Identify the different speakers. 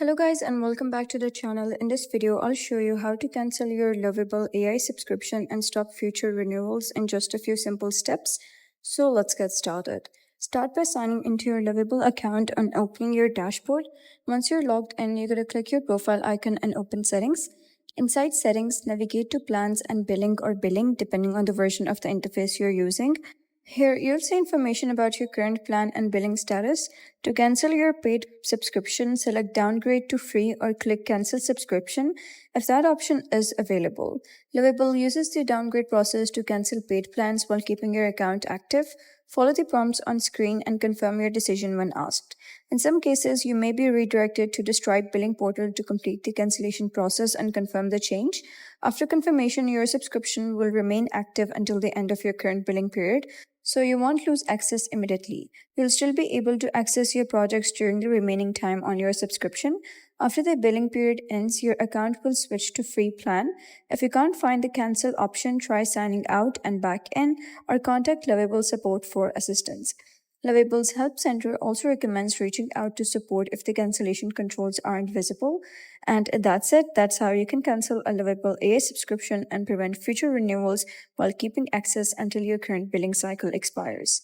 Speaker 1: Hello guys and welcome back to the channel. In this video, I'll show you how to cancel your Lovable AI subscription and stop future renewals in just a few simple steps. So let's get started. Start by signing into your Lovable account and opening your dashboard. Once you're logged in, you're going to click your profile icon and open settings. Inside settings, navigate to plans and billing or billing depending on the version of the interface you're using. Here, you'll see information about your current plan and billing status. To cancel your paid subscription, select Downgrade to Free or click Cancel Subscription if that option is available. Lovable uses the downgrade process to cancel paid plans while keeping your account active. Follow the prompts on screen and confirm your decision when asked. In some cases, you may be redirected to the Stripe billing portal to complete the cancellation process and confirm the change. After confirmation, your subscription will remain active until the end of your current billing period, so you won't lose access immediately. You'll still be able to access your projects during the remaining time on your subscription. After the billing period ends, your account will switch to free plan. If you can't find the cancel option, try signing out and back in or contact Lovable support for assistance. Lovable's Help Center also recommends reaching out to support if the cancellation controls aren't visible. And that's it. That's how you can cancel a Lovable AI subscription and prevent future renewals while keeping access until your current billing cycle expires.